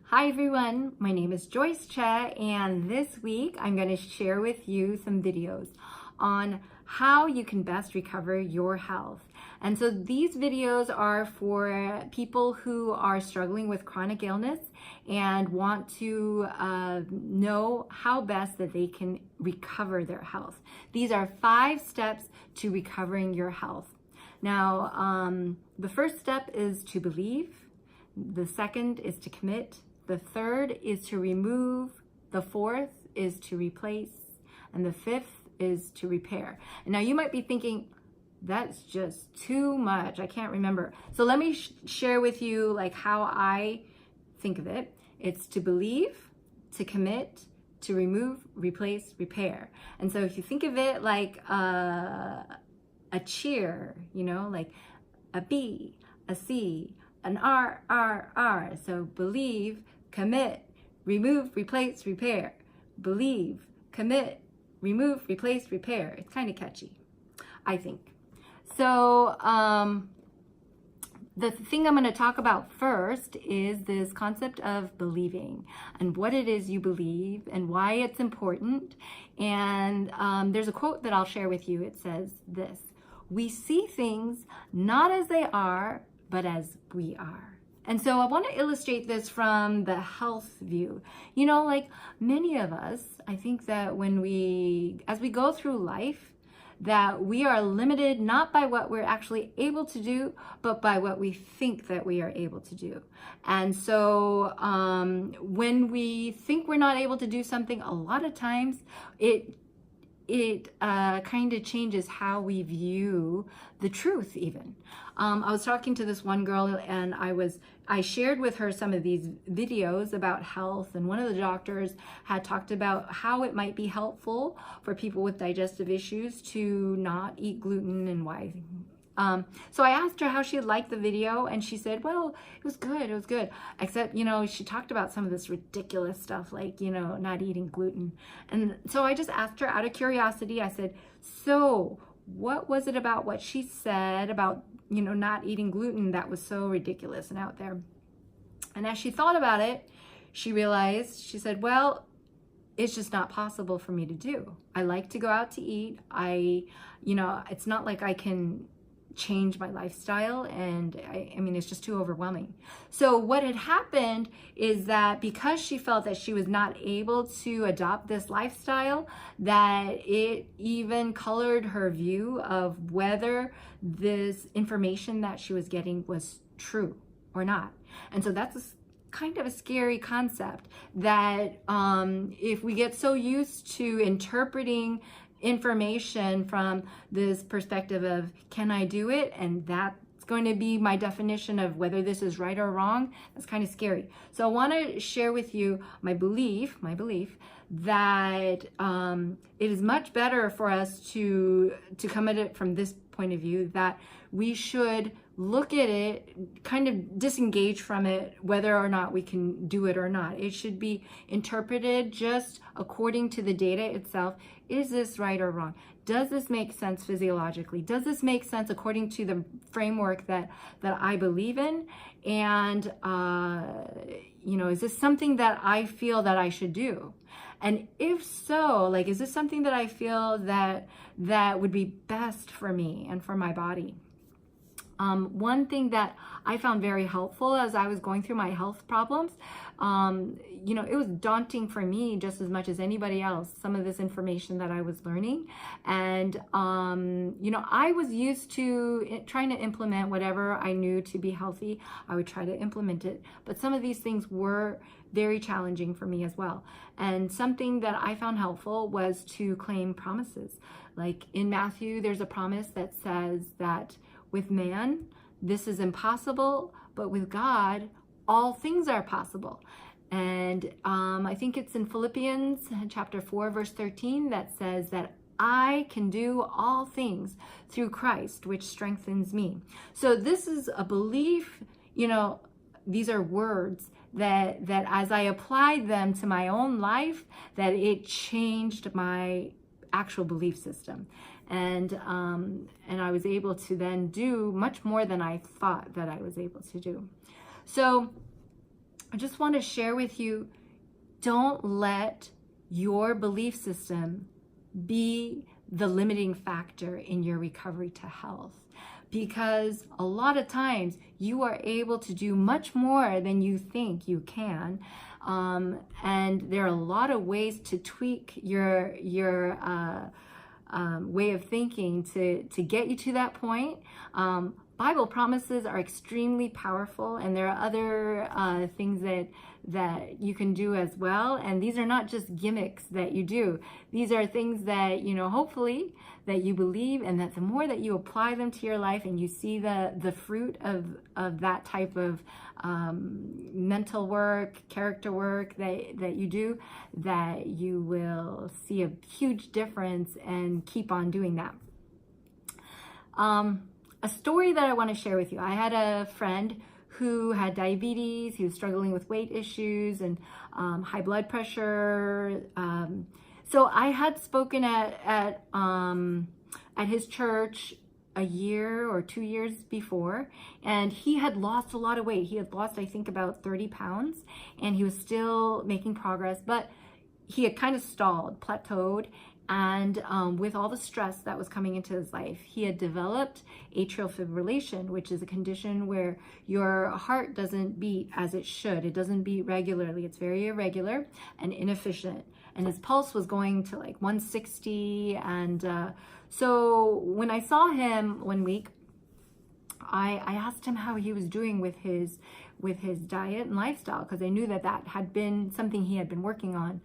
Hi everyone, my name is Joyce Choe, and this week I'm going to share with you some videos on how you can best recover your health. And so these videos are for people who are struggling with chronic illness and want to know how best that they can recover their health. These are 5 steps to recovering your health. Now, the first step is to believe. The second is to commit. The third is to remove. The fourth is to replace. And the fifth is to repair. And now you might be thinking, that's just too much. I can't remember. So let me share with you like how I think of it. It's to believe, to commit, to remove, replace, repair. And so if you think of it like a cheer, you know, like a B, a C, an R, R, R. So believe, commit, remove, replace, repair. Believe, commit, remove, replace, repair. It's kind of catchy, I think. So the thing I'm going to talk about first is this concept of believing and what it is you believe and why it's important. And there's a quote that I'll share with you. It says this: "We see things not as they are, but as we are." And so I want to illustrate this from the health view. You know, like many of us, I think that as we go through life, that we are limited not by what we're actually able to do, but by what we think that we are able to do. And so when we think we're not able to do something, a lot of times it kind of changes how we view the truth even. I was talking to this one girl and I shared with her some of these videos about health, and one of the doctors had talked about how it might be helpful for people with digestive issues to not eat gluten and why. So I asked her how she liked the video, and she said, well, it was good. Except, you know, she talked about some of this ridiculous stuff like, you know, not eating gluten. And so I just asked her out of curiosity, I said, so what was it about what she said about, you know, not eating gluten that was so ridiculous and out there? And as she thought about it, she realized, she said, well, it's just not possible for me to do. I like to go out to eat. You know, it's not like I can change my lifestyle, and I mean it's just too overwhelming. So what had happened is that because she felt that she was not able to adopt this lifestyle, that it even colored her view of whether this information that she was getting was true or not. And so that's kind of a scary concept, that if we get so used to interpreting information from this perspective of, can I do it? And that's going to be my definition of whether this is right or wrong. That's kind of scary. So I want to share with you my belief that it is much better for us to come at it from this point of view, that we should look at it, kind of disengage from it, whether or not we can do it or not. It should be interpreted just according to the data itself. Is this right or wrong? Does this make sense physiologically? Does this make sense according to the framework that I believe in? And, you know, is this something that I feel that I should do? And if so, like, is this something that I feel that would be best for me and for my body? One thing that I found very helpful as I was going through my health problems, you know, it was daunting for me just as much as anybody else, some of this information that I was learning. And, you know, I was used to trying to implement whatever I knew to be healthy. I would try to implement it. But some of these things were very challenging for me as well. And something that I found helpful was to claim promises. Like in Matthew, there's a promise that says that with man, this is impossible, but with God, all things are possible. And I think it's in Philippians chapter 4, verse 13, that says that I can do all things through Christ, which strengthens me. So this is a belief, you know, these are words that as I applied them to my own life, that it changed my actual belief system. And I was able to then do much more than I thought that I was able to do. So I just want to share with you, don't let your belief system be the limiting factor in your recovery to health, because a lot of times you are able to do much more than you think you can. And there are a lot of ways to tweak your way of thinking to get you to that point. Bible promises are extremely powerful, and there are other things that you can do as well. And these are not just gimmicks that you do. These are things that, hopefully that you believe, and that the more that you apply them to your life and you see the fruit of that type of mental work, character work that you do, that you will see a huge difference and keep on doing that. A story that I want to share with you. I had a friend who had diabetes. He was struggling with weight issues and high blood pressure. So I had spoken at his church a year or 2 years before, and he had lost a lot of weight. He had lost, I think, about 30 pounds, and he was still making progress, but he had kind of stalled, plateaued. And with all the stress that was coming into his life, he had developed atrial fibrillation, which is a condition where your heart doesn't beat as it should. It doesn't beat regularly. It's very irregular and inefficient. And his pulse was going to like 160. And so when I saw him one week, I asked him how he was doing with his diet and lifestyle, because I knew that had been something he had been working on.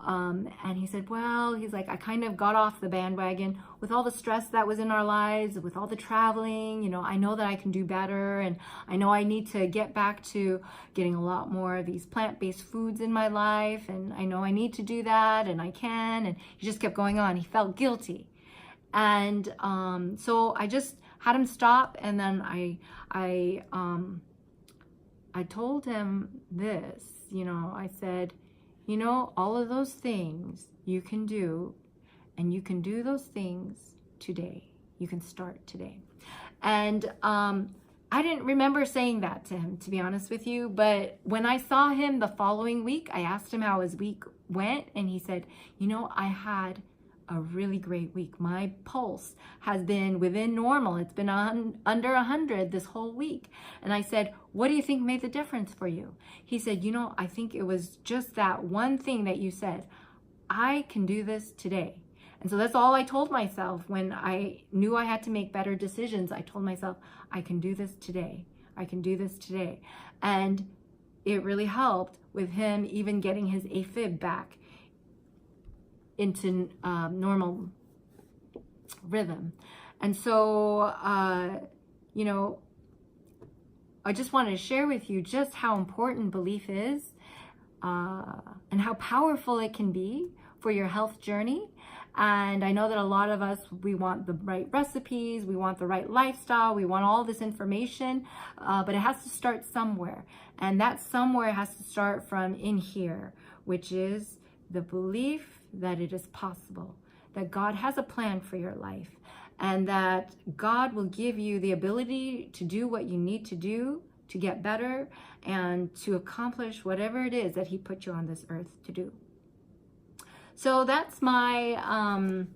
And he said, well, he's like, I kind of got off the bandwagon with all the stress that was in our lives, with all the traveling. I know that I can do better, and I know I need to get back to getting a lot more of these plant-based foods in my life, and I know I need to do that, and I can. And he just kept going on. He felt guilty. And so I just had him stop, and then I told him this, I said, all of those things you can do, and you can do those things today. You can start today. And I didn't remember saying that to him, to be honest with you, but when I saw him the following week, I asked him how his week went, and he said, I had a really great week. My pulse has been within normal. It's been under 100 this whole week. And I said, what do you think made the difference for you? He said, I think it was just that one thing that you said. I can do this today. And so that's all I told myself when I knew I had to make better decisions. I told myself, I can do this today. I can do this today. And it really helped with him even getting his AFib back into normal rhythm. And so, I just wanted to share with you just how important belief is, and how powerful it can be for your health journey. And I know that a lot of us, we want the right recipes, we want the right lifestyle, we want all this information, but it has to start somewhere. And that somewhere has to start from in here, which is the belief that it is possible, that God has a plan for your life, and that God will give you the ability to do what you need to do to get better and to accomplish whatever it is that He put you on this earth to do. So that's my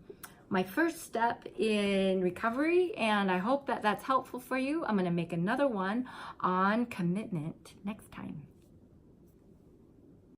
my first step in recovery, and I hope that that's helpful for you. I'm going to make another one on commitment next time.